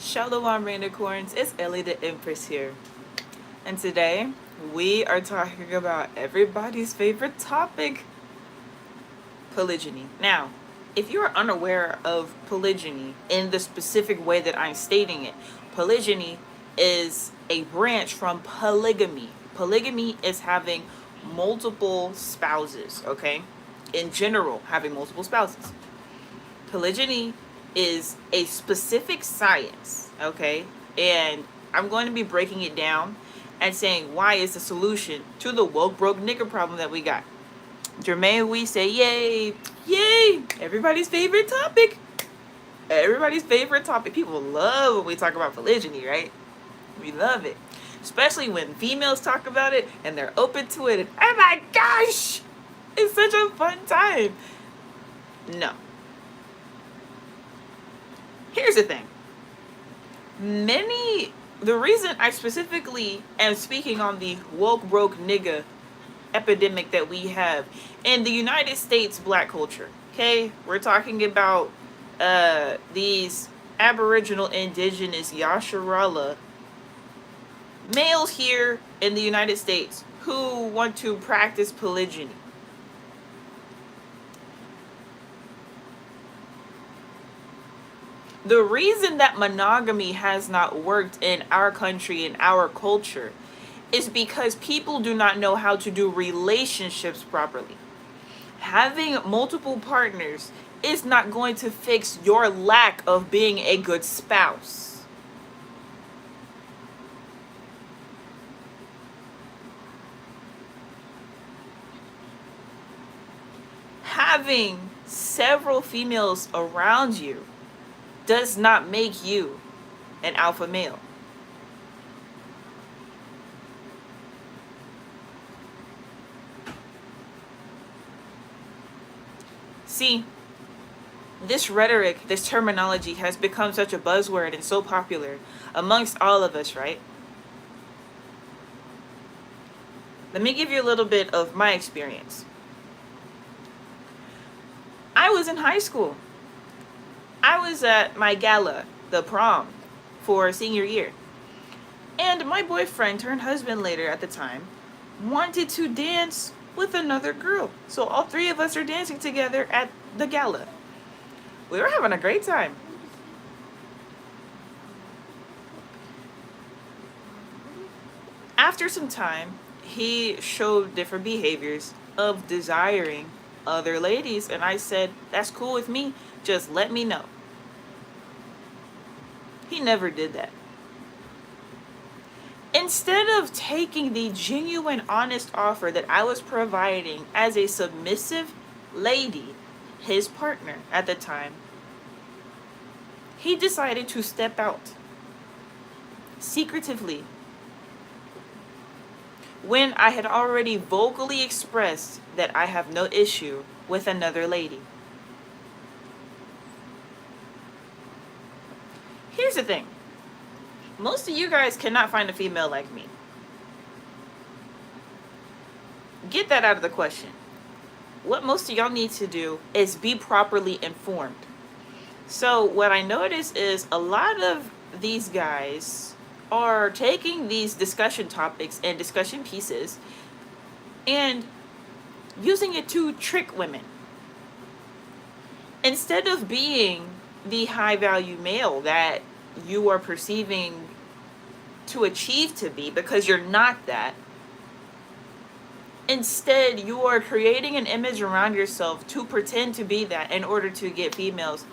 Shalom Rainicorns, it's Ellie the Empress here. And today we are talking about everybody's favorite topic, polygyny. Now, if you are unaware of polygyny in the specific way that I'm stating it, polygyny is a branch from polygamy. Polygamy is having multiple spouses, okay? In general, having multiple spouses. Polygyny is a specific science, okay? And I'm going to be breaking it down and saying why is the solution to the woke broke nigger problem that we got. Jermaine, we say yay, yay, everybody's favorite topic. Everybody's favorite topic. People love when we talk about polygyny, right? We love it. Especially when females talk about it and they're open to it and oh my gosh, it's such a fun time. No. Here's the thing. The reason I specifically am speaking on the woke broke nigga epidemic that we have in the United States black culture, okay? We're talking about these Aboriginal, Indigenous, Yasharala males here in the United States who want to practice polygyny. The reason that monogamy has not worked in our country, in our culture, is because people do not know how to do relationships properly. Having multiple partners is not going to fix your lack of being a good spouse. Having several females around you does not make you an alpha male. See, this rhetoric, this terminology has become such a buzzword and so popular amongst all of us, right? Let me give you a little bit of my experience. I was in high school. I was at my gala, the prom, for senior year. And my boyfriend turned husband later at the time wanted to dance with another girl. So all three of us are dancing together at the gala. We were having a great time. After some time, he showed different behaviors of desiring other ladies, and I said, that's cool with me. Just let me know. He never did that. Instead of taking the genuine, honest offer that I was providing as a submissive lady, his partner at the time, he decided to step out secretively when I had already vocally expressed that I have no issue with another lady. Here's the thing. Most of you guys cannot find a female like me. Get that out of the question. What most of y'all need to do is be properly informed. So what I notice is a lot of these guys are taking these discussion topics and discussion pieces and using it to trick women. Instead of being the high value male that you are perceiving to achieve to be, because you're not that. Instead, you are creating an image around yourself to pretend to be that in order to get females,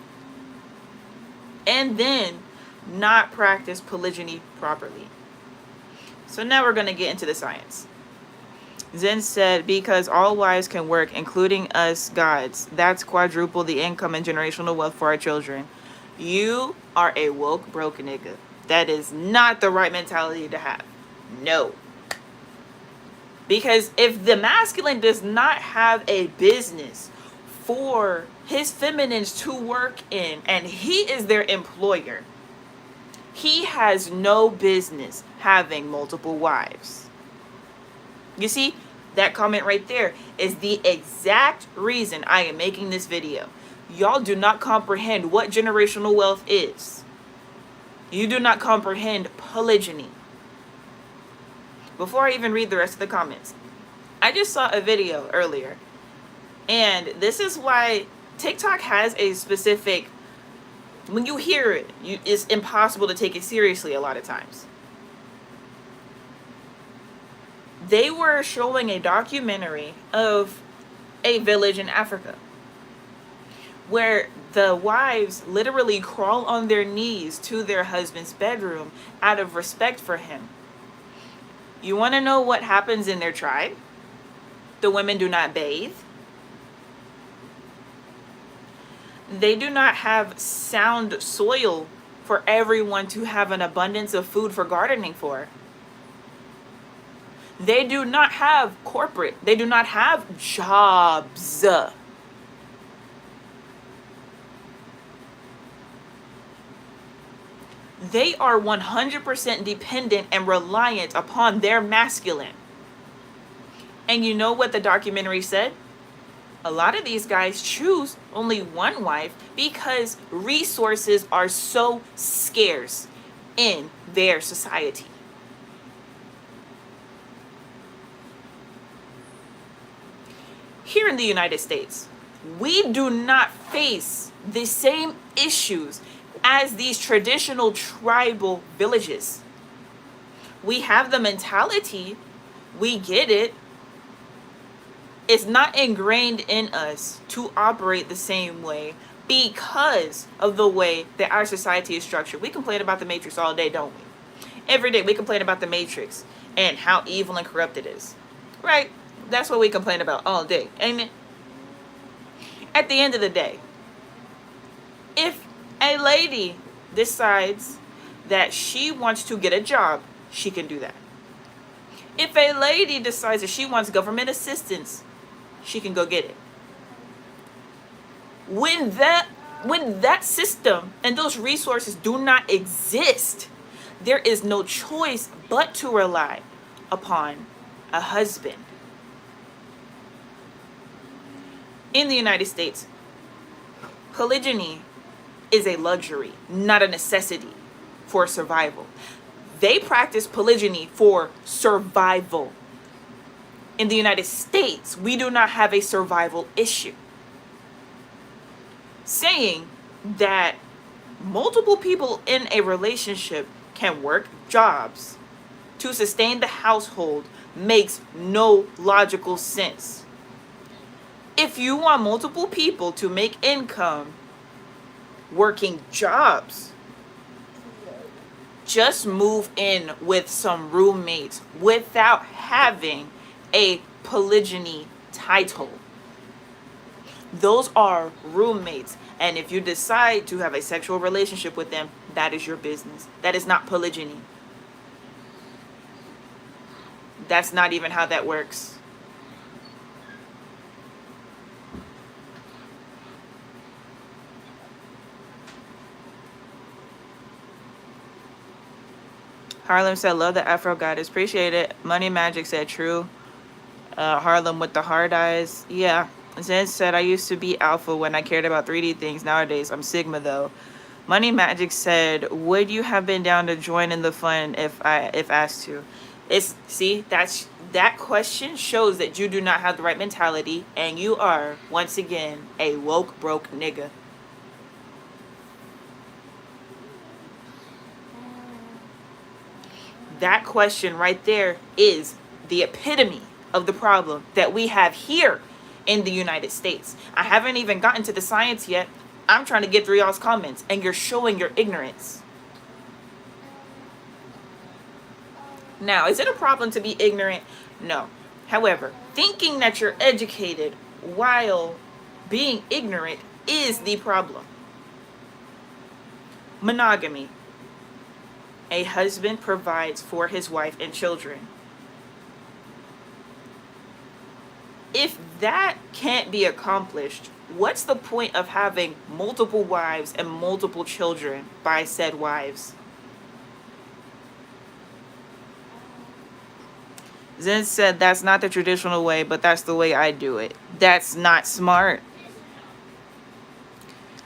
and then not practice polygyny properly. So now we're going to get into the science. Zen said, because all wives can work, including us gods. That's quadruple the income and generational wealth for our children. You are a woke broke nigga. That is not the right mentality to have. No. Because if the masculine does not have a business for his feminines to work in, and he is their employer, he has no business having multiple wives. You see, that comment right there is the exact reason I am making this video. Y'all do not comprehend what generational wealth is. You do not comprehend polygyny. Before I even read the rest of the comments, I just saw a video earlier, and this is why TikTok has a specific, when you hear it, it's impossible to take it seriously a lot of times. They were showing a documentary of a village in Africa where the wives literally crawl on their knees to their husband's bedroom out of respect for him. You want to know what happens in their tribe? The women do not bathe. They do not have sound soil for everyone to have an abundance of food for gardening for. They do not have corporate. They do not have jobs. They are 100% dependent and reliant upon their masculine. And you know what the documentary said? A lot of these guys choose only one wife because resources are so scarce in their society. Here in the United States, we do not face the same issues as these traditional tribal villages. We have the mentality, we get it. It's not ingrained in us to operate the same way because of the way that our society is structured. We complain about the Matrix all day, don't we? Every day we complain about the Matrix and how evil and corrupt it is. Right? That's what we complain about all day. And at the end of the day, if a lady decides that she wants to get a job, she can do that. If a lady decides that she wants government assistance, she can go get it. When that system and those resources do not exist, there is no choice but to rely upon a husband. In the United States, polygyny is a luxury, not a necessity for survival. They practice polygyny for survival. In the United States, we do not have a survival issue. Saying that multiple people in a relationship can work jobs to sustain the household makes no logical sense. If you want multiple people to make income working jobs, just move in with some roommates without having a polygyny title. Those are roommates, and if you decide to have a sexual relationship with them, that is your business. That is not polygyny. That's not even how that works. Harlem said, love the Afro goddess. Appreciate it. Money Magic said, true. Harlem with the hard eyes. Yeah. Zen said, I used to be alpha when I cared about 3D things. Nowadays, I'm Sigma, though. Money Magic said, would you have been down to join in the fun if asked to? That question shows that you do not have the right mentality, and you are, once again, a woke, broke nigga. That question right there is the epitome of the problem that we have here in the United States. I haven't even gotten to the science yet. I'm trying to get through y'all's comments, and you're showing your ignorance. Now, is it a problem to be ignorant? No. However, thinking that you're educated while being ignorant is the problem. Monogamy. A husband provides for his wife and children. If that can't be accomplished, what's the point of having multiple wives and multiple children by said wives? Zen said, that's not the traditional way, but that's the way I do it. That's not smart.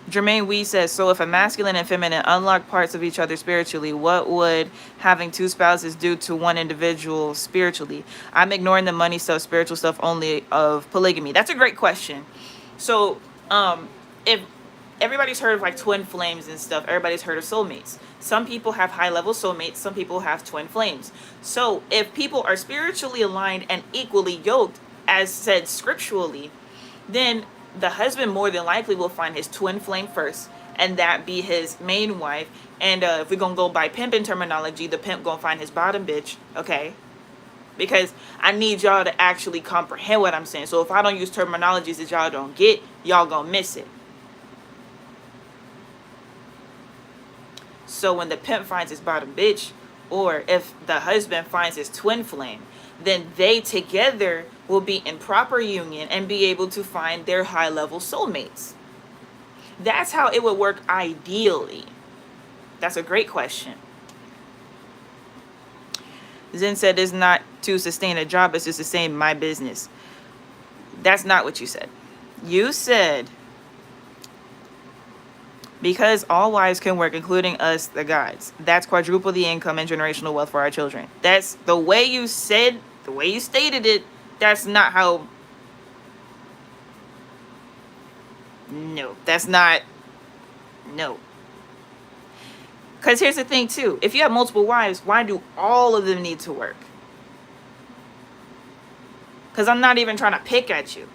Jermaine Wee says, so if a masculine and feminine unlock parts of each other spiritually, what would having two spouses do to one individual spiritually? I'm ignoring the money stuff, spiritual stuff only of polygamy. That's a great question. So, if everybody's heard of like twin flames and stuff, everybody's heard of soulmates. Some people have high level soulmates, some people have twin flames. So, if people are spiritually aligned and equally yoked, as said scripturally, then the husband more than likely will find his twin flame first, and that be his main wife. And if we're gonna go by pimping terminology, the pimp gonna find his bottom bitch, okay? Because I need y'all to actually comprehend what I'm saying. So if I don't use terminologies that y'all don't get, y'all gonna miss it. So when the pimp finds his bottom bitch, or if the husband finds his twin flame, then they together will be in proper union and be able to find their high-level soulmates. That's how it would work ideally. That's a great question. Zen said it's not to sustain a job, it's to sustain my business. That's not what you said. You said, because all wives can work, including us, the guides. That's quadruple the income and generational wealth for our children. That's the way you said, the way you stated it. That's not how. No, that's not. No. Because here's the thing, too. If you have multiple wives, why do all of them need to work? Because I'm not even trying to pick at you.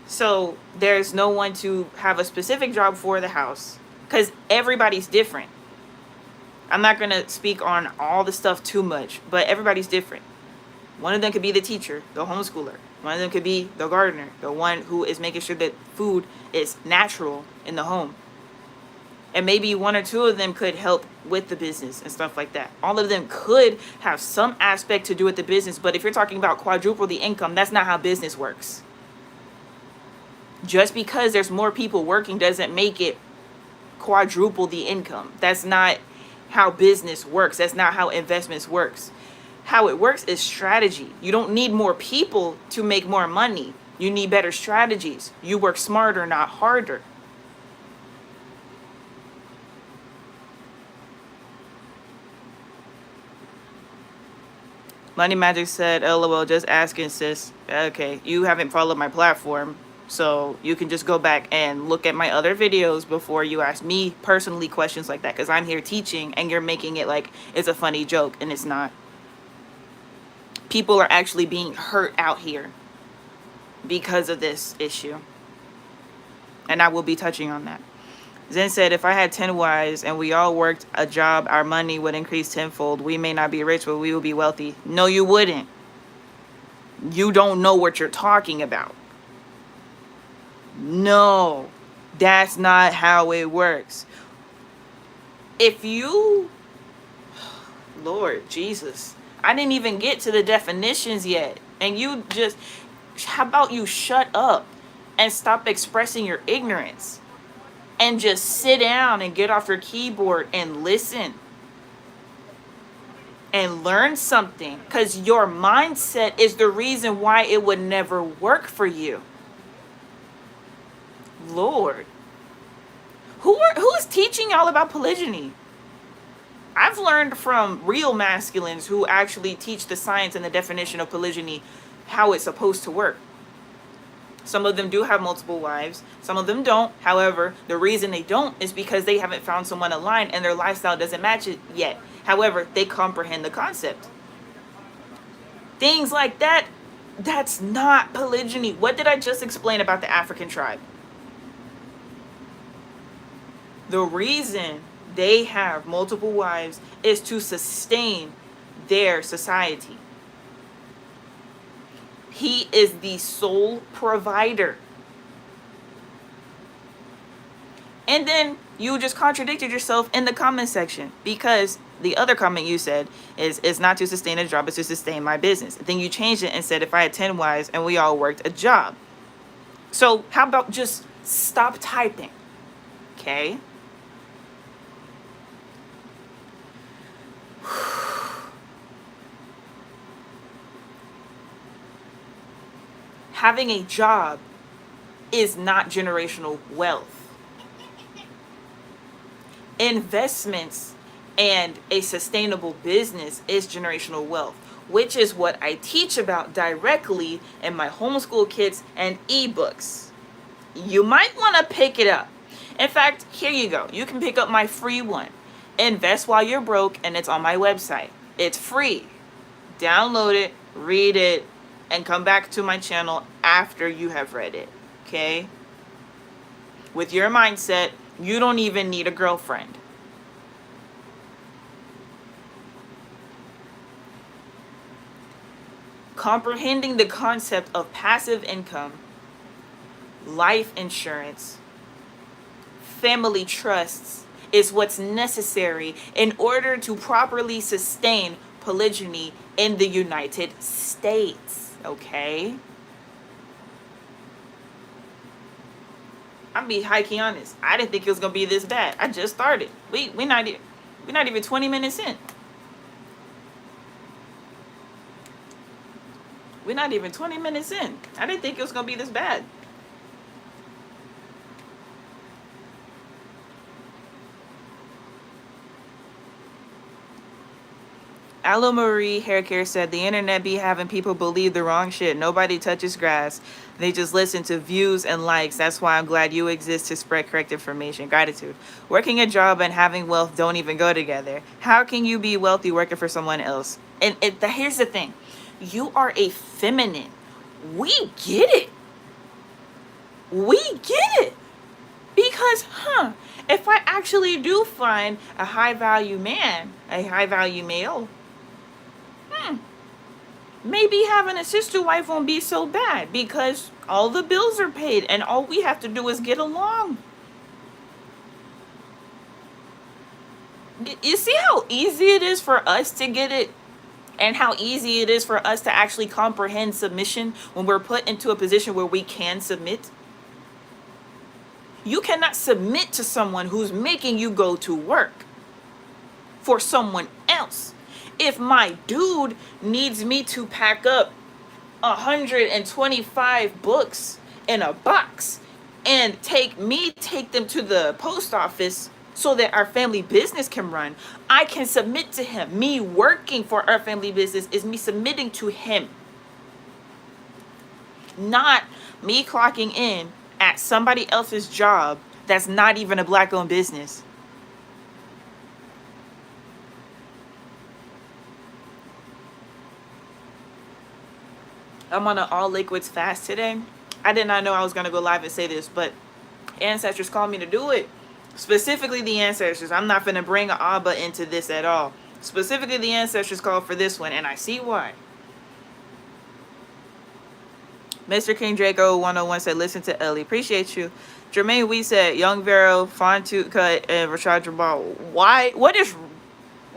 So there's no one to have a specific job for the house, because everybody's different. I'm not going to speak on all the stuff too much, but everybody's different. One of them could be the teacher, the homeschooler. One of them could be the gardener, the one who is making sure that food is natural in the home. And maybe one or two of them could help with the business and stuff like that. All of them could have some aspect to do with the business, but if you're talking about quadruple the income, that's not how business works. Just because there's more people working doesn't make it quadruple the income. That's not how business works. That's not how investments works. How it works is strategy. You don't need more people to make more money. You need better strategies. You work smarter, not harder. Money Magic said, LOL, just asking, sis. Okay, you haven't followed my platform, so you can just go back and look at my other videos before you ask me personally questions like that, because I'm here teaching and you're making it like it's a funny joke, and it's not. People are actually being hurt out here because of this issue, and I will be touching on that. Zen said, if I had 10 wives and we all worked a job, our money would increase tenfold. We may not be rich, but we will be wealthy. No, you wouldn't. You don't know what you're talking about. No, that's not how it works. If you, Lord Jesus, I didn't even get to the definitions yet. And you just, how about you shut up and stop expressing your ignorance? And just sit down and get off your keyboard and listen. And learn something. Because your mindset is the reason why it would never work for you. Lord. Who is teaching y'all about polygyny? I've learned from real masculines who actually teach the science and the definition of polygyny, how it's supposed to work. Some of them do have multiple wives. Some of them don't. However, the reason they don't is because they haven't found someone aligned and their lifestyle doesn't match it yet. However, they comprehend the concept. Things like that, that's not polygyny. What did I just explain about the African tribe? The reason they have multiple wives is to sustain their society. He is the sole provider. And then you just contradicted yourself in the comment section, because the other comment you said is, it's not to sustain a job, it's to sustain my business. Then you changed it and said, if I had 10 wives and we all worked a job. So how about just stop typing? Okay. Having a job is not generational wealth. Investments and a sustainable business is generational wealth, which is what I teach about directly in my homeschool kits and ebooks. You might want to pick it up. In fact, here you go. You can pick up my free one, Invest While You're Broke, and it's on my website. It's free. Download it, read it, and come back to my channel after you have read it. Okay? With your mindset, you don't even need a girlfriend. Comprehending the concept of passive income, life insurance, family trusts is what's necessary in order to properly sustain polygyny in the United States. Okay? I'll be high-key honest. I didn't think it was gonna be this bad. I just started. We're not even 20 minutes in. We're not even 20 minutes in. I didn't think it was gonna be this bad. Aloe Marie Hair Care said the internet be having people believe the wrong shit. Nobody touches grass. They just listen to views and likes. That's why I'm glad you exist to spread correct information. Gratitude. Working a job and having wealth don't even go together. How can you be wealthy working for someone else? And here's the thing. You are a feminine. We get it. We get it. Because, if I actually do find a high-value man, a high-value male, maybe having a sister wife won't be so bad because all the bills are paid and all we have to do is get along. You see how easy it is for us to get it and how easy it is for us to actually comprehend submission when we're put into a position where we can submit? You cannot submit to someone who's making you go to work for someone else. If my dude needs me to pack up 125 books in a box and take them to the post office so that our family business can run, I can submit to him. Me working for our family business is me submitting to him. Not me clocking in at somebody else's job that's not even a black-owned business. I'm on an all liquids fast today. I did not know I was going to go live and say this, but ancestors called me to do it. Specifically the ancestors. I'm not going to bring Abba into this at all. Specifically the ancestors called for this one, and I see why. Mr. King Draco 101 said, listen to Ellie. Appreciate you. Jermaine Wee said, Young Vero, Fontu Cut, and Rashad Jabal. Why? What is...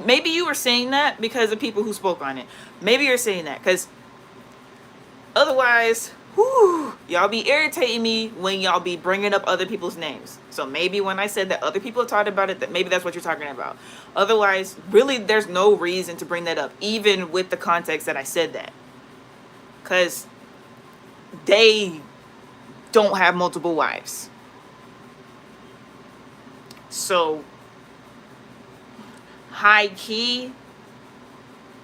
Maybe you were saying that because of people who spoke on it. Maybe you're saying that because... Otherwise, y'all be irritating me when y'all be bringing up other people's names. So maybe when I said that other people talked about it, that maybe that's what you're talking about. Otherwise, really, there's no reason to bring that up, even with the context that I said that. Because they don't have multiple wives. So, high key,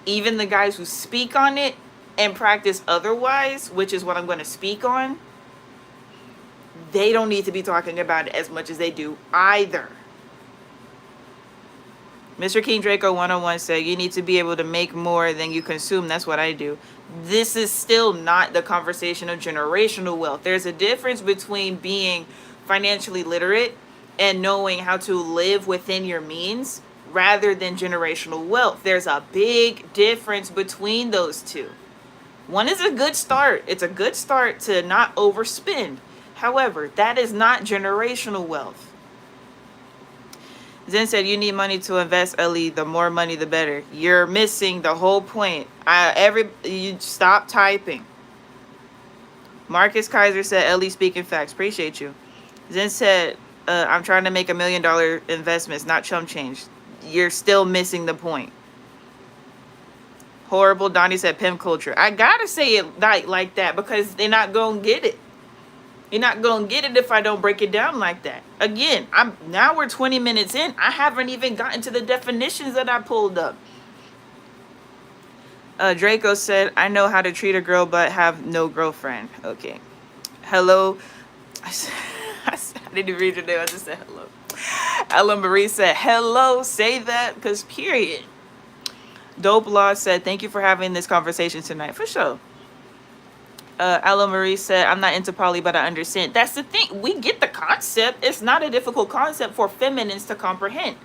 even the guys who speak on it and practice otherwise, which is what I'm going to speak on, they don't need to be talking about it as much as they do either. Mr. King Draco 101 said, you need to be able to make more than you consume. That's what I do. This is still not the conversation of generational wealth. There's a difference between being financially literate and knowing how to live within your means rather than generational wealth. There's a big difference between those two. One is a good start. It's a good start to not overspend. However, that is not generational wealth. Zen said, you need money to invest, Ellie. The more money, the better. You're missing the whole point. You stop typing. Marcus Kaiser said, Ellie speaking facts. Appreciate you. Zen said, I'm trying to make $1 million investments, not chump change. You're still missing the point. Horrible. Donnie said pimp culture. I gotta say it like that because they're not gonna get it. You're not gonna get it if I don't break it down like that. Again, now we're 20 minutes in. I haven't even gotten to the definitions that I pulled up. Draco said, I know how to treat a girl but have no girlfriend. Okay. Hello. I didn't read your name. I just said hello. Ella Marie said, hello. Say that because period. Dope Law said, thank you for having this conversation tonight. For sure. Ella Marie said, I'm not into poly, but I understand. That's the thing. We get the concept. It's not a difficult concept for feminines to comprehend.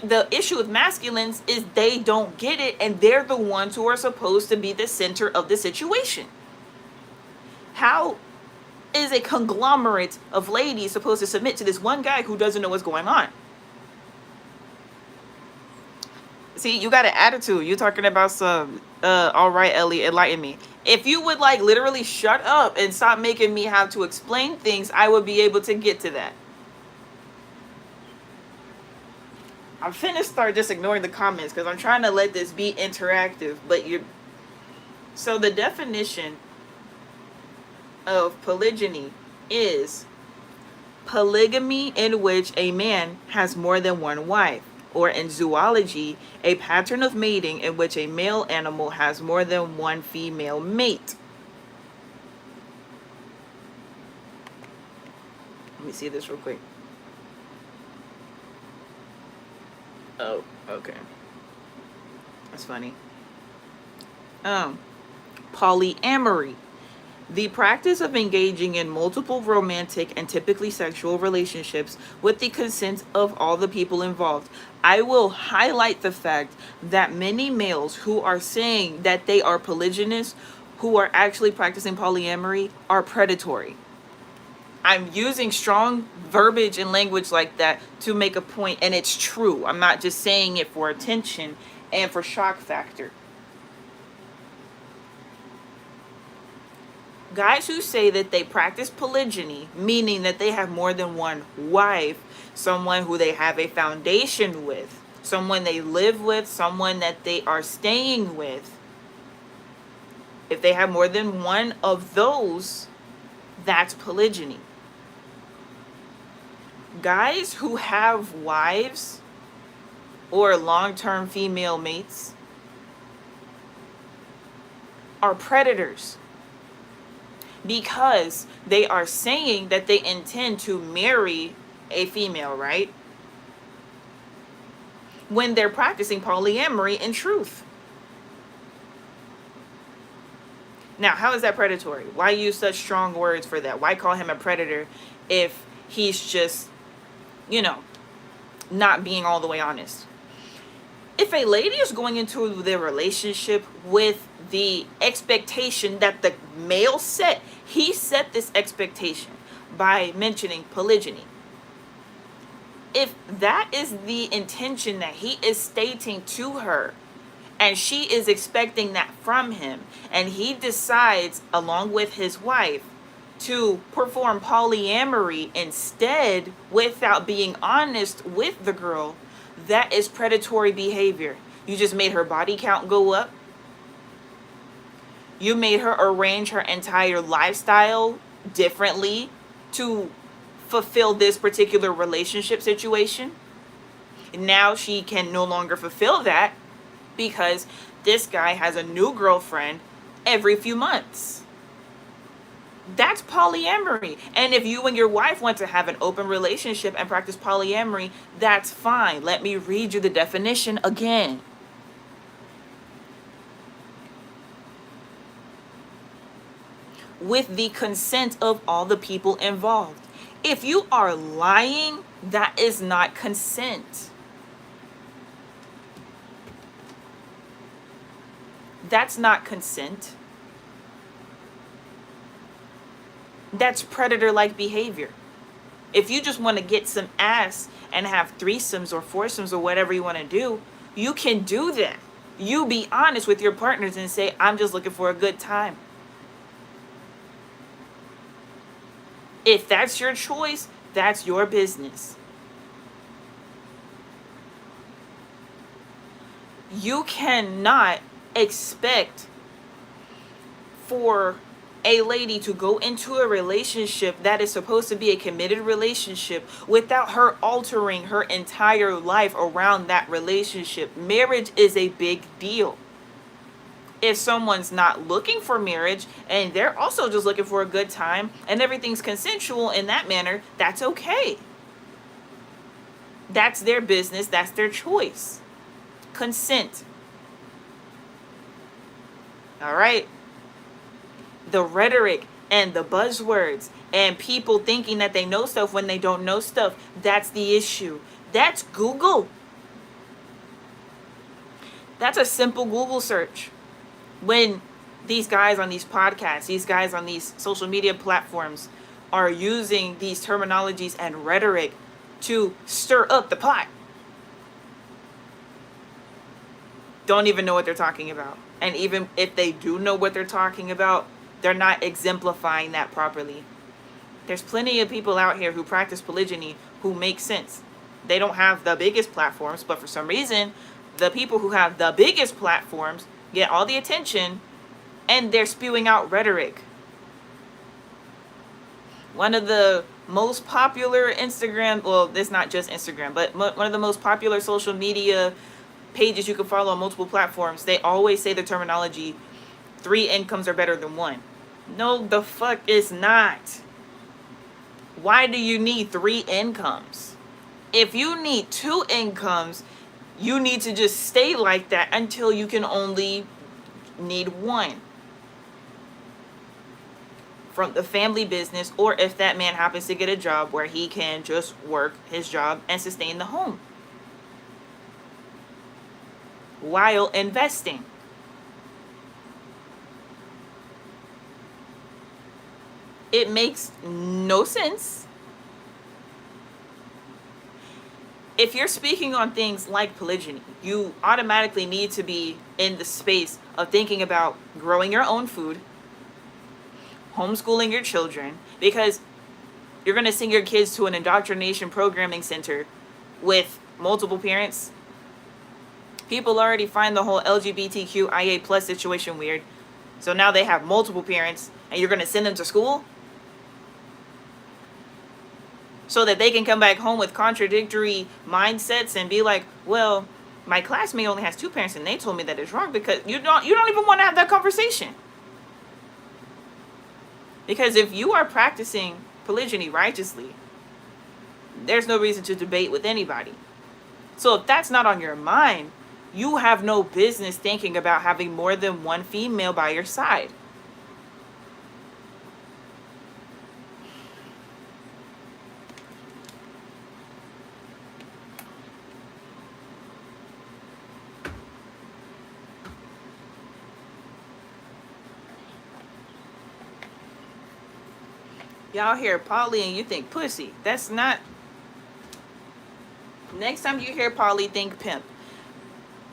The issue with masculines is they don't get it, and they're the ones who are supposed to be the center of the situation. How is a conglomerate of ladies supposed to submit to this one guy who doesn't know what's going on? See, you got an attitude. You're talking about some, all right, Ellie, enlighten me. If you would like literally shut up and stop making me have to explain things, I would be able to get to that. I'm finna start just ignoring the comments because I'm trying to let this be interactive, but you're... So the definition of polygyny is polygamy in which a man has more than one wife, or in zoology, a pattern of mating in which a male animal has more than one female mate. Let me see this real quick. Oh, okay. That's funny. Polyamory. The practice of engaging in multiple romantic and typically sexual relationships with the consent of all the people involved. I will highlight the fact that many males who are saying that they are polygynous, who are actually practicing polyamory, are predatory. I'm using strong verbiage and language like that to make a point, and it's true. I'm not just saying it for attention and for shock factor. Guys who say that they practice polygyny, meaning that they have more than one wife, someone who they have a foundation with, someone they live with, someone that they are staying with, if they have more than one of those, that's polygyny. Guys who have wives or long-term female mates are predators, because they are saying that they intend to marry a female, right? When they're practicing polyamory in truth. Now, how is that predatory? Why use such strong words for that? Why call him a predator if he's just, not being all the way honest? If a lady is going into their relationship with the expectation that the male set, he set this expectation by mentioning polygyny. If that is the intention that he is stating to her, and she is expecting that from him, and he decides, along with his wife, to perform polyamory instead without being honest with the girl, that is predatory behavior. You just made her body count go up. You made her arrange her entire lifestyle differently to fulfill this particular relationship situation. Now she can no longer fulfill that because this guy has a new girlfriend every few months. That's polyamory. And if you and your wife want to have an open relationship and practice polyamory, that's fine. Let me read you the definition again. With the consent of all the people involved. If you are lying, that is not consent. That's not consent. That's predator-like behavior. If you just want to get some ass and have threesomes or foursomes or whatever you want to do, you can do that. You be honest with your partners and say, I'm just looking for a good time. If that's your choice, that's your business. You cannot expect for a lady to go into a relationship that is supposed to be a committed relationship without her altering her entire life around that relationship. Marriage is a big deal. If someone's not looking for marriage and they're also just looking for a good time and everything's consensual in that manner, that's okay. That's their business. That's their choice. Consent. All right. The rhetoric and the buzzwords and people thinking that they know stuff when they don't know stuff, that's the issue. That's Google. That's a simple Google search. When these guys on these podcasts, these guys on these social media platforms are using these terminologies and rhetoric to stir up the pot, don't even know what they're talking about. And even if they do know what they're talking about, they're not exemplifying that properly. There's plenty of people out here who practice polygyny who make sense. They don't have the biggest platforms, but for some reason, the people who have the biggest platforms get all the attention and they're spewing out rhetoric. One of the most popular Instagram, well, it's not just Instagram, but one of the most popular social media pages you can follow on multiple platforms, they always say the terminology, 3 incomes are better than 1. No, the fuck is not. Why do you need 3 incomes? If you need 2 incomes, you need to just stay like that until you can only need 1 from the family business, or if that man happens to get a job where he can just work his job and sustain the home while investing. It makes no sense. If you're speaking on things like polygyny, you automatically need to be in the space of thinking about growing your own food, homeschooling your children, because you're going to send your kids to an indoctrination programming center with multiple parents. People already find the whole LGBTQIA plus situation weird. So now they have multiple parents and you're going to send them to school so that they can come back home with contradictory mindsets and be like, well, my classmate only has 2 parents and they told me that it's wrong, because you don't even want to have that conversation. Because if you are practicing polygyny righteously, there's no reason to debate with anybody. So if that's not on your mind, you have no business thinking about having more than 1 female by your side. Y'all hear poly and you think pussy. That's not. Next time you hear poly, think pimp.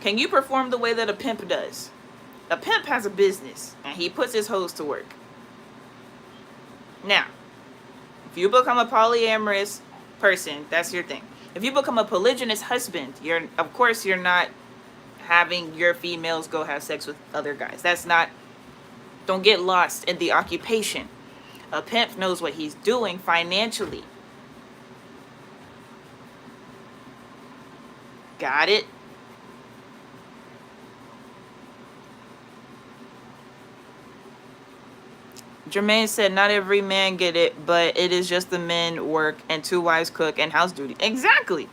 Can you perform the way that a pimp does? A pimp has a business and he puts his hoes to work. Now, if you become a polyamorous person, that's your thing. If you become a polygynous husband, of course you're not having your females go have sex with other guys. That's not. Don't get lost in the occupation. A pimp knows what he's doing financially. Got it? Jermaine said, not every man get it, but it is just the men work and 2 wives cook and house duty. Exactly.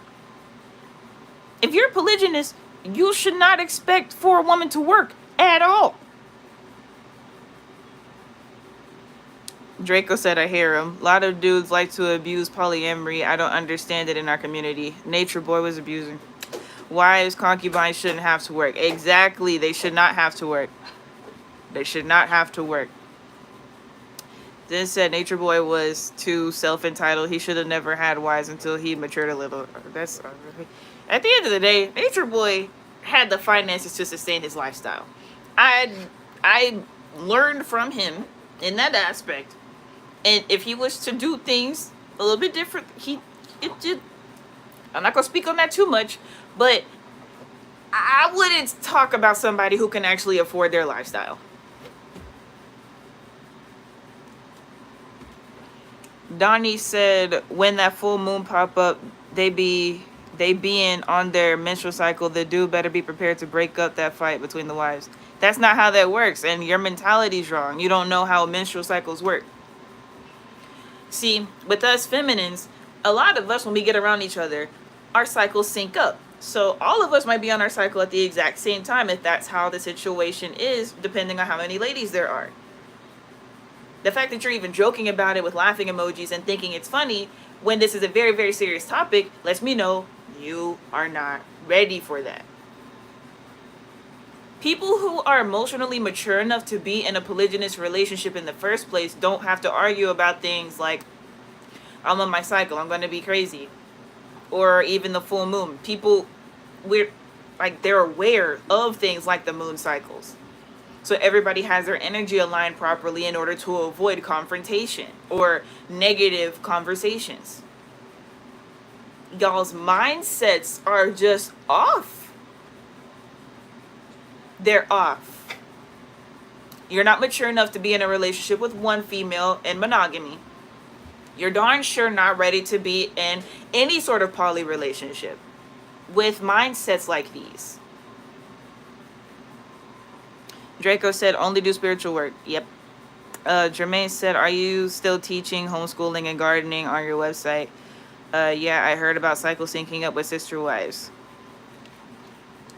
If you're polygynous, you should not expect for a woman to work at all. Draco said, I hear him. A lot of dudes like to abuse polyamory. I don't understand it in our community. Nature Boy was abusing. Wives, concubines shouldn't have to work. Exactly. They should not have to work. They should not have to work. Then said Nature Boy was too self-entitled. He should have never had wives until he matured a little. That's at the end of the day, Nature Boy had the finances to sustain his lifestyle. I learned from him in that aspect. And if he was to do things a little bit different, I'm not going to speak on that too much, but I wouldn't talk about somebody who can actually afford their lifestyle. Donnie said when that full moon pop up, they being on their menstrual cycle, the dude better be prepared to break up that fight between the wives. That's not how that works, and your mentality's wrong. You don't know how menstrual cycles work. See, with us feminines, a lot of us, when we get around each other, our cycles sync up. So all of us might be on our cycle at the exact same time if that's how the situation is, depending on how many ladies there are. The fact that you're even joking about it with laughing emojis and thinking it's funny when this is a very, very serious topic lets me know you are not ready for that. People who are emotionally mature enough to be in a polygynous relationship in the first place don't have to argue about things like, I'm on my cycle, I'm going to be crazy. Or even the full moon. People, they're aware of things like the moon cycles. So everybody has their energy aligned properly in order to avoid confrontation or negative conversations. Y'all's mindsets are just off. They're off. You're not mature enough to be in a relationship with one female in monogamy. You're darn sure not ready to be in any sort of poly relationship with mindsets like these. Draco said, only do spiritual work. Yep. Jermaine said, are you still teaching homeschooling and gardening on your website? Yeah, I heard about cycle syncing up with sister wives.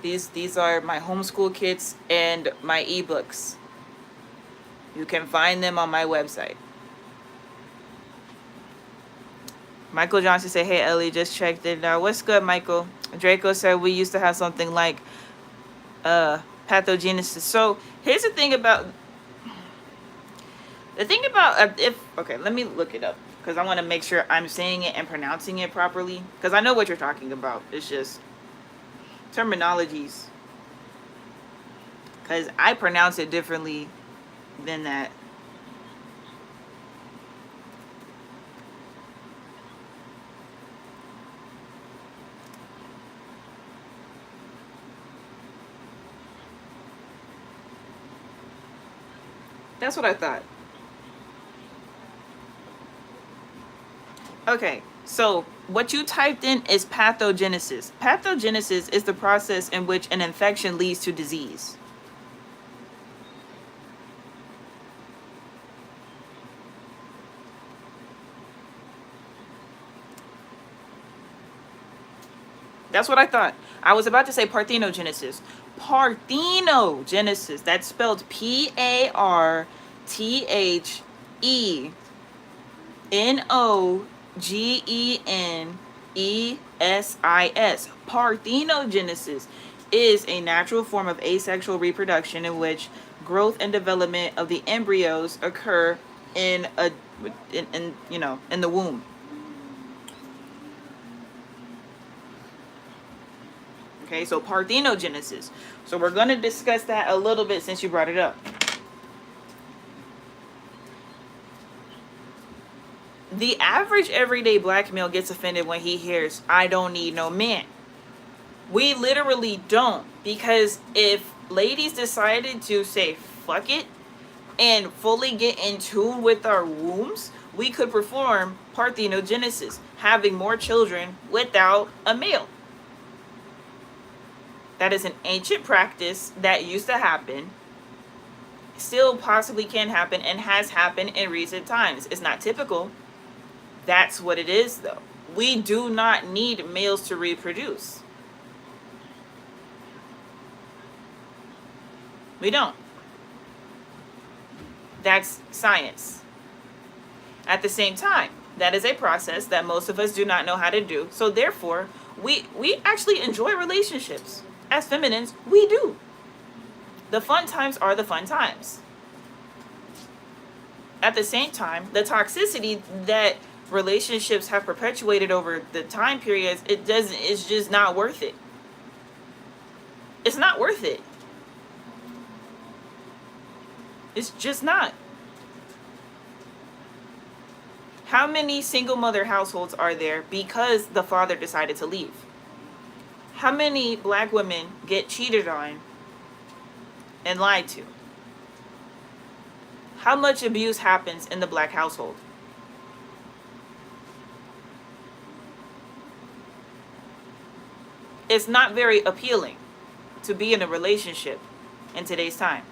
These are my homeschool kits and my ebooks. You can find them on my website. Michael Johnson said, hey, Ellie, just checked it out. What's good, Michael? Draco said, we used to have something like Parthenogenesis. So here's the thing about okay, let me look it up because I want to make sure I'm saying it and pronouncing it properly because I know what you're talking about. It's just terminologies because I pronounce it differently than that. That's what I thought. Okay, so what you typed in is pathogenesis. Pathogenesis is the process in which an infection leads to disease. That's what I thought. I was about to say Parthenogenesis. Parthenogenesis. That's spelled Parthenogenesis. Parthenogenesis is a natural form of asexual reproduction in which growth and development of the embryos occur in the womb. Okay, so parthenogenesis. So we're going to discuss that a little bit since you brought it up. The average everyday black male gets offended when he hears, I don't need no man. We literally don't. Because if ladies decided to say, fuck it, and fully get in tune with our wombs, we could perform parthenogenesis, having more children without a male. That is an ancient practice that used to happen, still possibly can happen, and has happened in recent times. It's not typical. That's what it is, though. We do not need males to reproduce. We don't. That's science. At the same time, that is a process that most of us do not know how to do. So therefore, we actually enjoy relationships. As feminines, we do. The fun times are the fun times. At the same time, the toxicity that relationships have perpetuated over the time periods, it's just not worth it. It's not worth it. It's just not. How many single mother households are there because the father decided to leave? How many black women get cheated on and lied to? How much abuse happens in the black household? it's not very appealing to be in a relationship in today's time.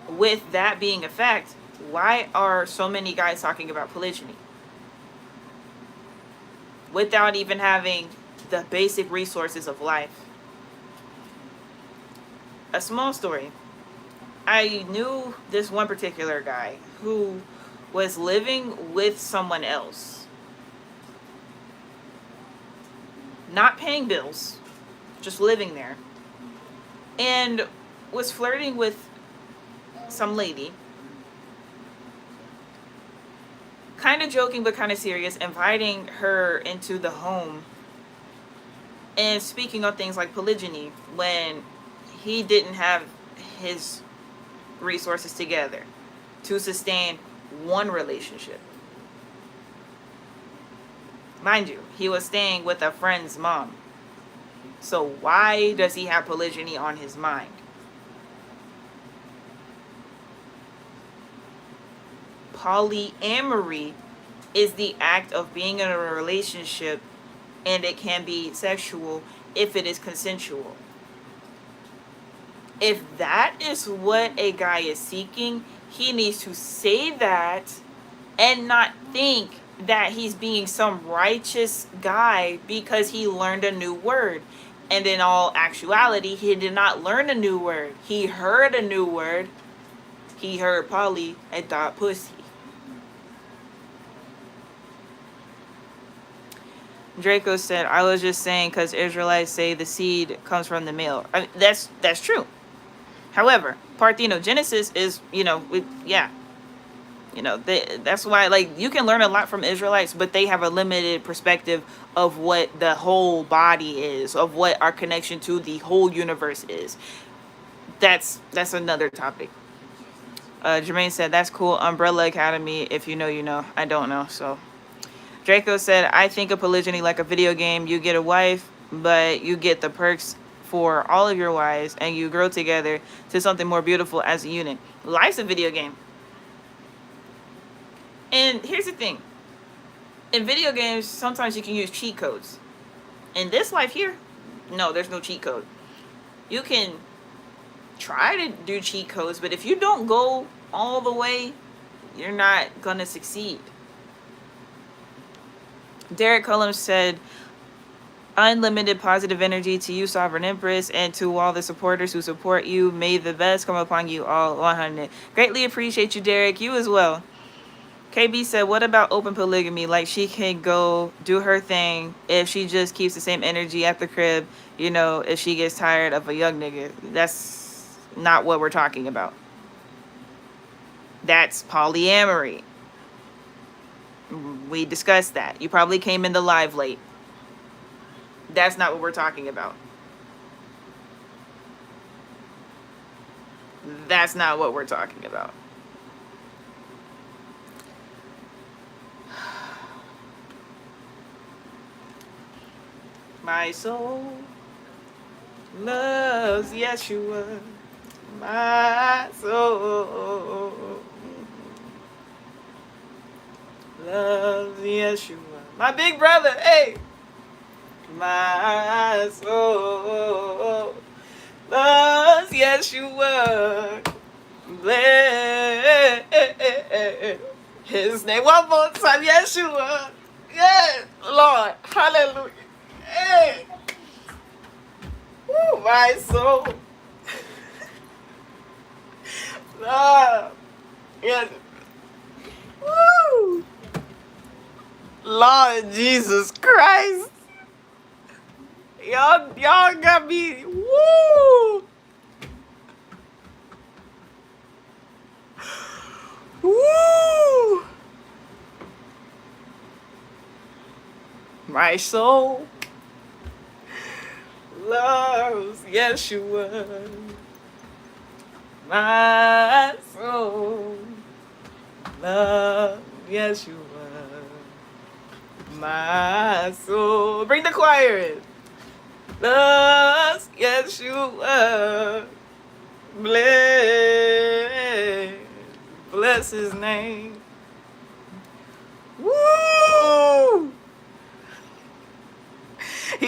With that being a fact, why are so many guys talking about polygyny without even having the basic resources of life? A small story. I knew this one particular guy who was living with someone else, not paying bills, just living there, and was flirting with some lady, kind of joking but kind of serious, inviting her into the home and speaking on things like polygyny when he didn't have his resources together to sustain one relationship. Mind you, he was staying with a friend's mom. So why does he have polygyny on his mind? Polyamory is the act of being in a relationship, and it can be sexual if it is consensual. If that is what a guy is seeking, he needs to say that and not think that he's being some righteous guy because he learned a new word. And in all actuality, he did not learn a new word. He heard a new word. He heard poly and thought pussy. Draco said, I was just saying because Israelites say the seed comes from the male. I mean, that's true. However, Parthenogenesis is, that's why, like, you can learn a lot from Israelites, but they have a limited perspective of what the whole body is, of what our connection to the whole universe is. That's another topic. Jermaine said, that's cool. Umbrella Academy. If you know, you know. I don't know, so. Draco said, I think of polygyny like a video game. You get a wife, but you get the perks for all of your wives, and you grow together to something more beautiful as a unit. Life's a video game. And here's the thing. In video games, sometimes you can use cheat codes. In this life here, no, there's no cheat code. You can try to do cheat codes, but if you don't go all the way, you're not going to succeed. Derek Cullum said, unlimited positive energy to you, Sovereign Empress, and to all the supporters who support you. May the best come upon you all. 100. Greatly appreciate you, Derek. You as well. KB said, what about open polygamy? Like, she can go do her thing if she just keeps the same energy at the crib, if she gets tired of a young nigga. That's not what we're talking about. That's polyamory. We discussed that. You probably came in the live late. That's not what we're talking about. That's not what we're talking about. My soul loves Yeshua. My soul loves Yeshua. My big brother, hey. My soul loves Yeshua. Bless his name. One more time, Yeshua. Yes, Lord. Hallelujah. Hey. Woo, my soul. Lord. Yes. Woo. Lord Jesus Christ. Y'all got me. Woo. Woo. My soul loves Yeshua. My soul loves Yeshua. My soul. Bring the choir in. Loves Yeshua. Bless his name.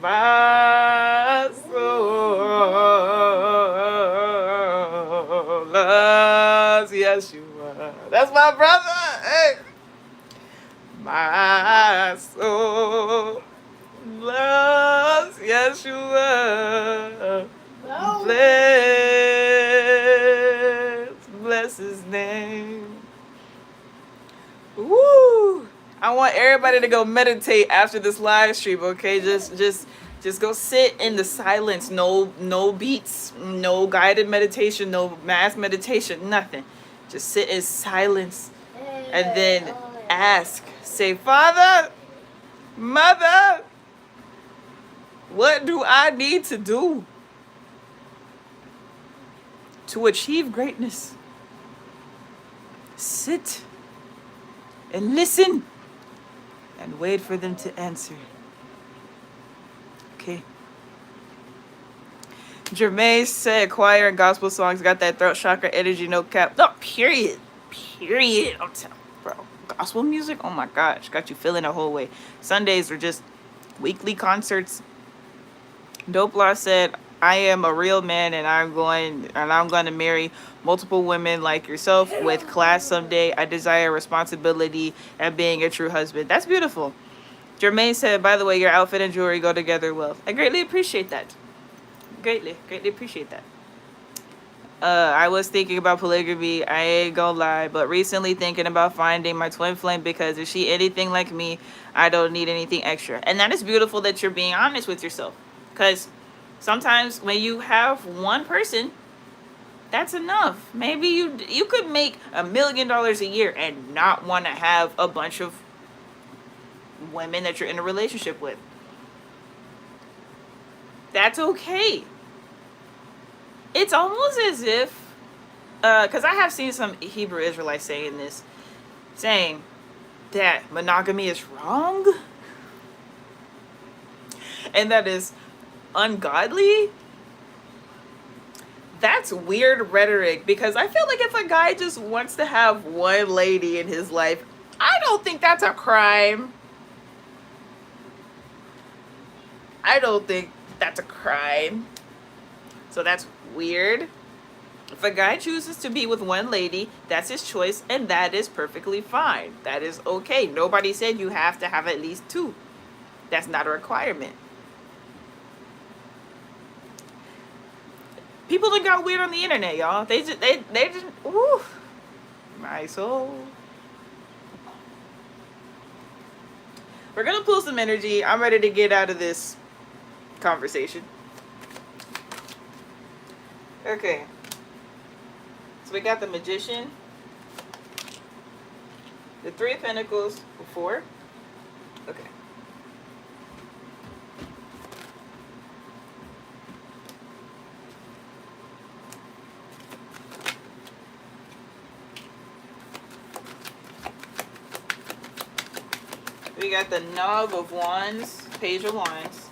My soul loves Yeshua. That's my brother. Hey. My soul loves Yeshua. No. Bless his name. Woo! I want everybody to go meditate after this live stream, okay? Just go sit in the silence. No beats, no guided meditation, no mass meditation, nothing. Just sit in silence and then ask. Say, Father, Mother, what do I need to do to achieve greatness? Sit and listen and wait for them to answer. Okay. Jermaine said choir and gospel songs got that throat chakra energy, no cap. No, period. Period. I'm telling bro. Gospel music, oh my gosh, got you feeling the whole way. Sundays are just weekly concerts. Dope Law said, I am a real man and I'm going to marry multiple women like yourself with class someday. I desire responsibility and being a true husband. That's beautiful. Jermaine said, by the way, your outfit and jewelry go together well. I greatly appreciate that. Greatly appreciate that. I was thinking about polygamy, I ain't gonna lie, but recently thinking about finding my twin flame because if she anything like me, I don't need anything extra. And that is beautiful that you're being honest with yourself. Because sometimes when you have one person, that's enough. Maybe you could make $1 million a year and not want to have a bunch of women that you're in a relationship with. That's okay. It's almost as if, because I have seen some Hebrew Israelites saying that monogamy is wrong and that is ungodly. That's weird rhetoric, because I feel like if a guy just wants to have one lady in his life, I don't think that's a crime. I don't think that's a crime. So that's weird. If a guy chooses to be with one lady, that's his choice, and that is perfectly fine. That is okay. Nobody said you have to have at least two. That's not a requirement. People that got weird on the internet, y'all. They just woo, my soul. We're gonna pull some energy. I'm ready to get out of this conversation. Okay. So we got the Magician, the Three of Pentacles, 4. Okay. We got the Knob of Wands, Page of Wands.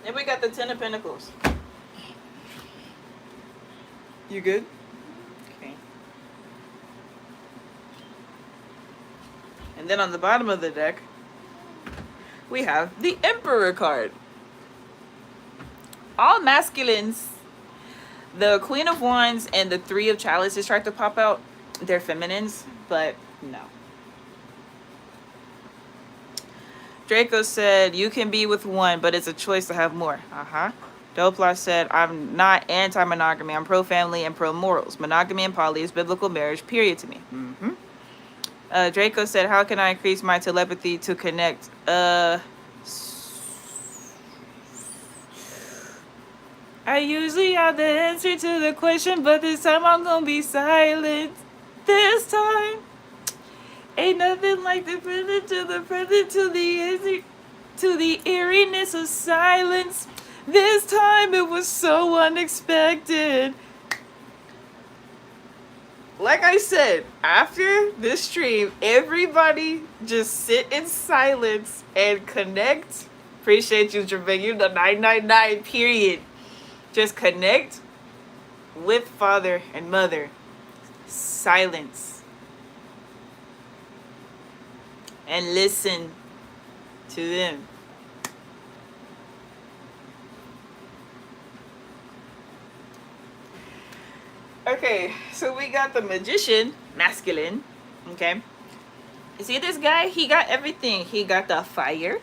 And we got the Ten of Pentacles. You good? Okay. And then on the bottom of the deck, we have the Emperor card. All masculines, the Queen of Wands and the Three of Chalices start to pop out. They're feminines, but no. Draco said, you can be with one, but it's a choice to have more. Dopla said, I'm not anti-monogamy. I'm pro-family and pro-morals. Monogamy and poly is biblical marriage, period to me. Draco said, how can I increase my telepathy to connect? I usually have the answer to the question, but this time I'm gonna be silent. This time. Ain't nothing like the present to the eeriness of silence. This time it was so unexpected. Like I said, after this stream, everybody just sit in silence and connect. Appreciate you, Jermaine. You the 999, period. Just connect with Father and Mother. Silence. And listen. to them. Okay, so we got the magician, masculine. Okay. You see this guy? He got everything. He got the fire.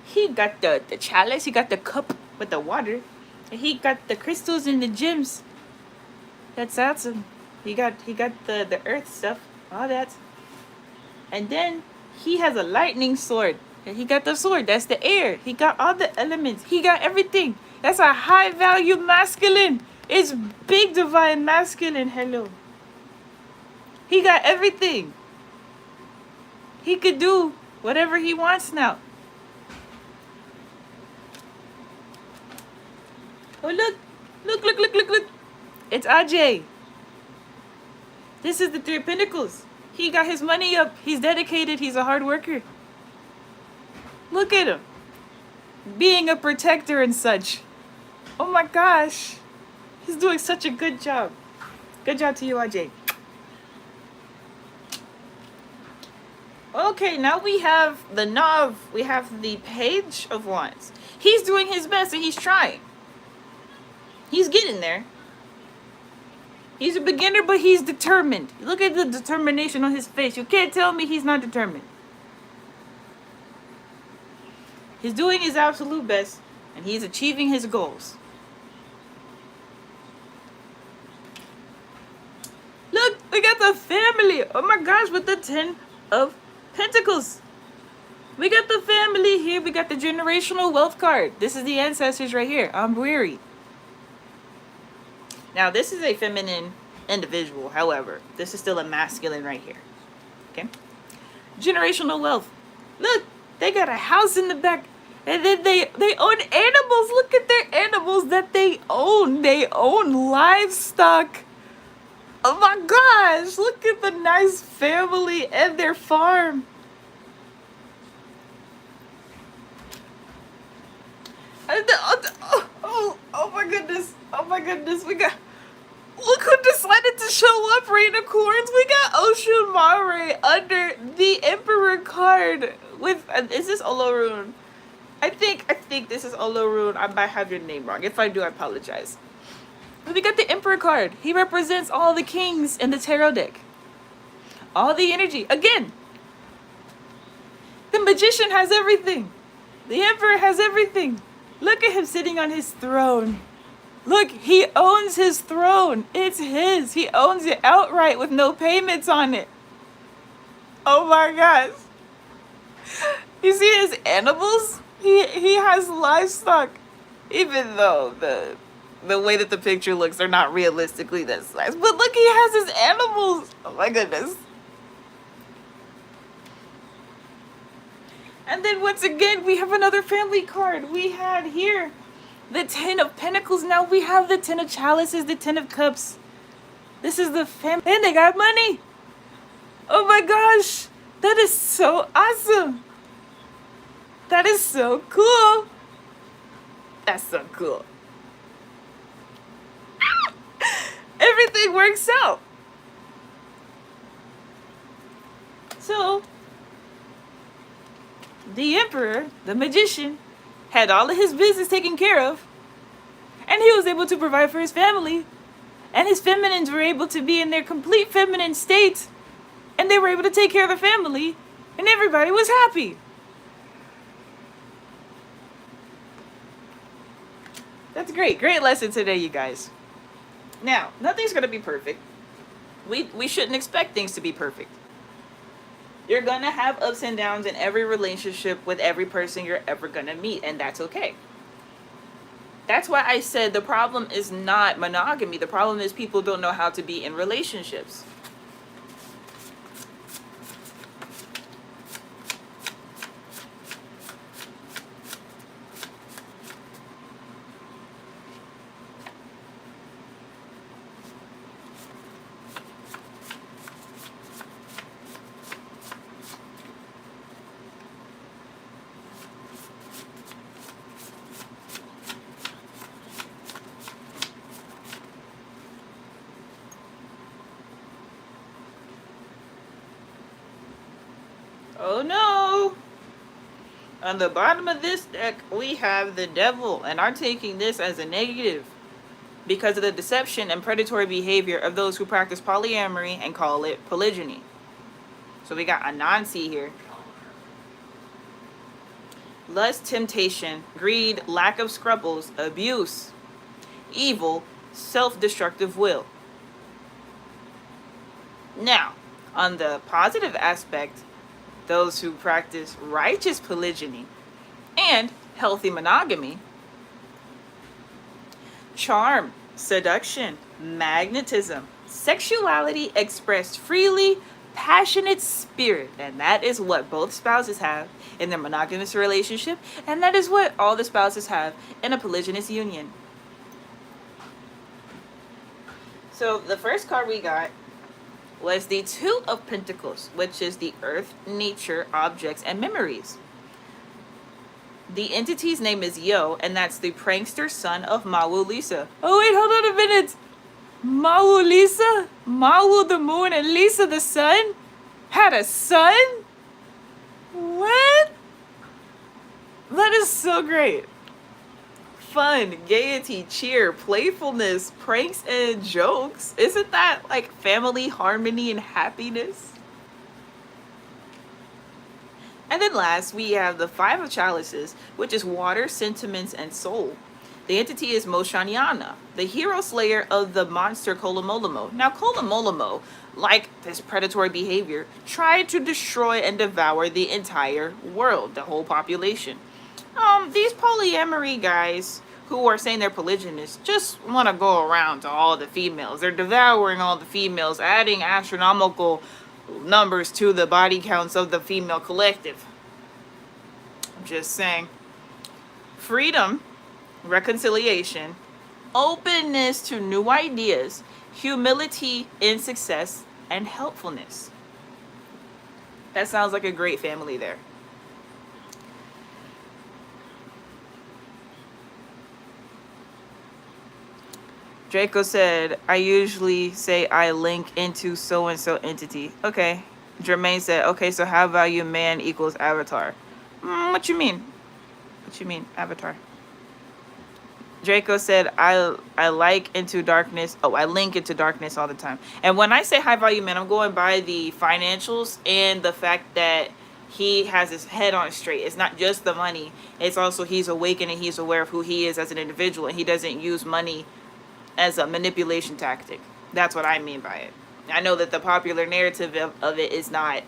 He got the chalice. He got the cup with the water. And he got the crystals and the gems. That's awesome. He got the earth stuff, all that. And then he has a lightning sword. And he got the sword. That's the air. He got all the elements. He got everything. That's a high value masculine. It's big divine masculine. Hello. He got everything. He could do whatever he wants now. Oh, look. Look. It's Ajay. This is the Three of Pentacles. He got his money up. He's dedicated. He's a hard worker. Look at him. Being a protector and such. Oh my gosh. He's doing such a good job. Good job to you, Ajay. Okay, now we have the Nav. We have the Page of Wands. He's doing his best and he's trying. He's getting there. He's a beginner, but he's determined. Look at the determination on his face. You can't tell me he's not determined. He's doing his absolute best, and he's achieving his goals. Look, we got the family. Oh my gosh, with the 10 of Pentacles. We got the family here. We got the generational wealth card. This is the ancestors right here. I'm weary. Now, this is a feminine individual. However, this is still a masculine right here. Okay? Generational wealth. Look, they got a house in the back. And then they own animals. Look at their animals that they own. They own livestock. Oh my gosh. Look at the nice family and their farm. Oh my goodness. Oh my goodness. We got... Look who decided to show up, Unicorns. We got Oshun Mare under the Emperor card. With... is this Olorun? I think this is Olorun. I might have your name wrong. If I do, I apologize. But we got the Emperor card. He represents all the kings in the tarot deck. All the energy. Again, the Magician has everything. The Emperor has everything. Look at him sitting on his throne. Look, he owns his throne. It's his. He owns it outright with no payments on it. Oh my gosh. You see his animals? He has livestock. Even though the way that the picture looks, they're not realistically that size. But look, he has his animals. Oh my goodness. And then once again, we have another family card. We had here the 10 of Pentacles. Now we have the 10 of Chalices, the 10 of Cups. This is the family. And they got money. Oh my gosh. That is so awesome. That is so cool. That's so cool. Everything works out. So, the Emperor, the Magician, had all of his business taken care of, and he was able to provide for his family, and his feminines were able to be in their complete feminine state, and they were able to take care of the family, and everybody was happy. That's great. Great lesson today, you guys. Now, nothing's going to be perfect. We shouldn't expect things to be perfect. You're going to have ups and downs in every relationship with every person you're ever going to meet, and that's okay. That's why I said the problem is not monogamy. The problem is people don't know how to be in relationships. Oh no! On the bottom of this deck, we have the devil, and I'm taking this as a negative because of the deception and predatory behavior of those who practice polyamory and call it polygyny. So we got Anansi here. Lust, temptation, greed, lack of scruples, abuse, evil, self-destructive will. Now, on the positive aspect, those who practice righteous polygyny and healthy monogamy, charm, seduction, magnetism, sexuality expressed freely, passionate spirit, and that is what both spouses have in their monogamous relationship, and that is what all the spouses have in a polygynous union. So the first card we got was the Two of Pentacles, which is the earth, nature, objects, and memories. The entity's name is Yo, and that's the prankster son of Mawu Lisa. Oh wait, hold on a minute. Mawu Lisa? Mawu the moon and Lisa the sun? Had a son? What? That is so great. Fun, gaiety, cheer, playfulness, pranks, and jokes. Isn't that like family harmony and happiness? And then last, we have the Five of Chalices, which is water, sentiments, and soul. The entity is Moshanyana, the hero slayer of the monster Kolomolomo. Now, Kolomolomo, like this predatory behavior, tried to destroy and devour the entire world, the whole population. These polyamory guys who are saying they're polygynous just want to go around to all the females. They're devouring all the females, adding astronomical numbers to the body counts of the female collective. I'm just saying. Freedom, reconciliation, openness to new ideas, humility in success, and helpfulness. That sounds like a great family there. Draco said, I usually say I link into so-and-so entity. Okay. Jermaine said, okay, so high value man equals avatar. What you mean? What you mean, avatar? Draco said, I like into darkness. Oh, I link into darkness all the time. And when I say high value man, I'm going by the financials and the fact that he has his head on straight. It's not just the money. It's also he's awakened and he's aware of who he is as an individual. And he doesn't use money as a manipulation tactic. That's what I mean by it. I know that the popular narrative of it is not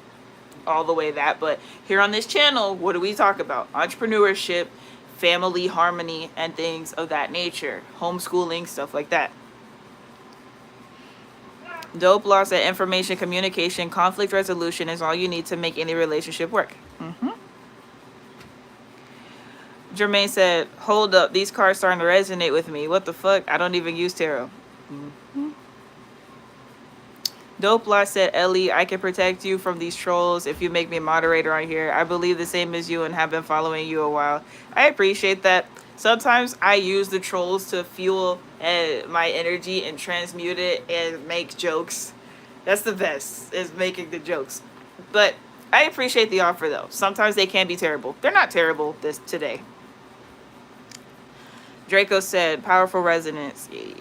all the way that, but here on this channel, what do we talk about? Entrepreneurship, family harmony, and things of that nature. Homeschooling, stuff like that. Dope Law said information, communication, conflict resolution is all you need to make any relationship work. Jermaine said, hold up, these cards starting to resonate with me. What the fuck? I don't even use tarot. Dope Law said, Ellie, I can protect you from these trolls if you make me moderator on here. I believe the same as you and have been following you a while. I appreciate that. Sometimes I use the trolls to fuel my energy and transmute it and make jokes. That's the best, is making the jokes. But I appreciate the offer, though. Sometimes they can be terrible. They're not terrible today. Draco said, powerful resonance. Yeah.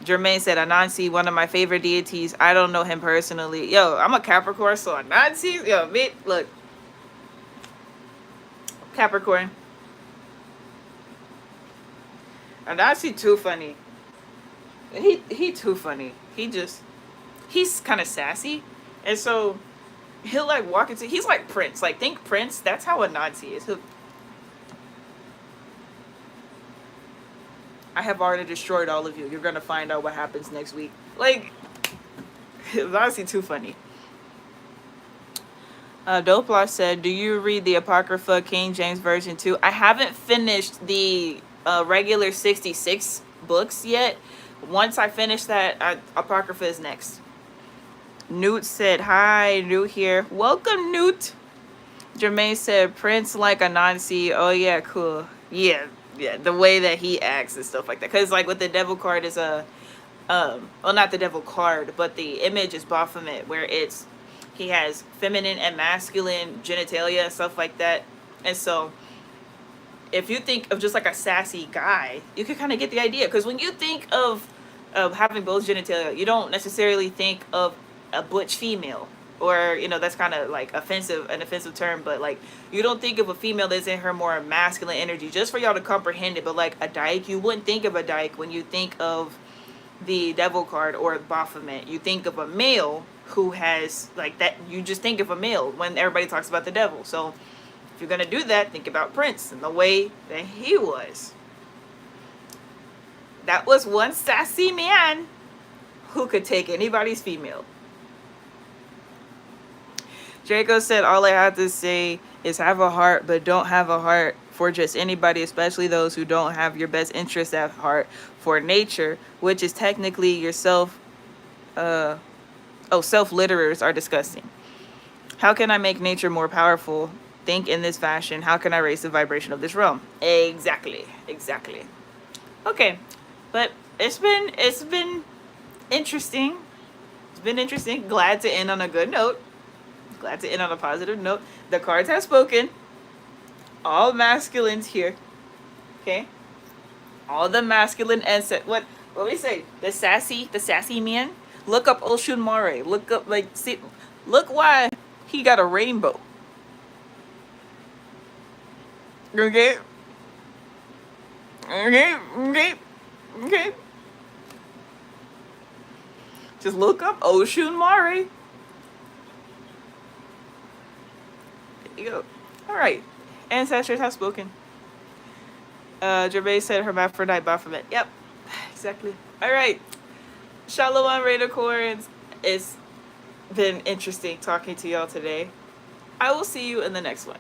Jermaine said, Anansi, one of my favorite deities. I don't know him personally. Yo, I'm a Capricorn, so Anansi, yo, me, look. Capricorn. Anansi too funny. He too funny. He's kind of sassy. And so he'll like walk into, he's like Prince. Like, think Prince. That's how Anansi is. I have already destroyed all of you. You're going to find out what happens next week. Like, it's honestly too funny. Dope Law said, do you read the Apocrypha King James Version too? I haven't finished the regular 66 books yet. Once I finish that, Apocrypha is next. Newt said, hi, Newt here. Welcome, Newt. Jermaine said, Prince like Anansi. Oh, yeah, cool. Yeah, the way that he acts and stuff like that. Because, like, with the devil card is a, well, not the devil card, but the image is Baphomet, where he has feminine and masculine genitalia and stuff like that. And so if you think of just like a sassy guy, you can kind of get the idea. Because when you think of having both genitalia, you don't necessarily think of a butch female, or that's kind of like an offensive term, but like you don't think of a female that's in her more masculine energy. Just for y'all to comprehend it, but like a dyke, you wouldn't think of a dyke when you think of the devil card or Baphomet. You think of a male who has like that. You just think of a male when everybody talks about the devil. So if you're gonna do that, think about Prince and the way that he was. That was one sassy man who could take anybody's female. Draco said, all I have to say is have a heart, but don't have a heart for just anybody, especially those who don't have your best interest at heart for nature, which is technically yourself. Self-literers are disgusting. How can I make nature more powerful? Think in this fashion. How can I raise the vibration of this realm? Exactly. Okay, but it's been interesting. It's been interesting. Glad to end on a good note. Glad to end on a positive note. The cards have spoken. All masculines here. Okay. All the masculine what we say? The sassy man. Look up Oshun Mare. Look up look why he got a rainbow. Okay. Just look up Oshun Mare. There you go. All right. Ancestors have spoken. Gervais said hermaphrodite Baphomet. Yep. Exactly. All right. Shalom, Rhetoric. It's been interesting talking to y'all today. I will see you in the next one.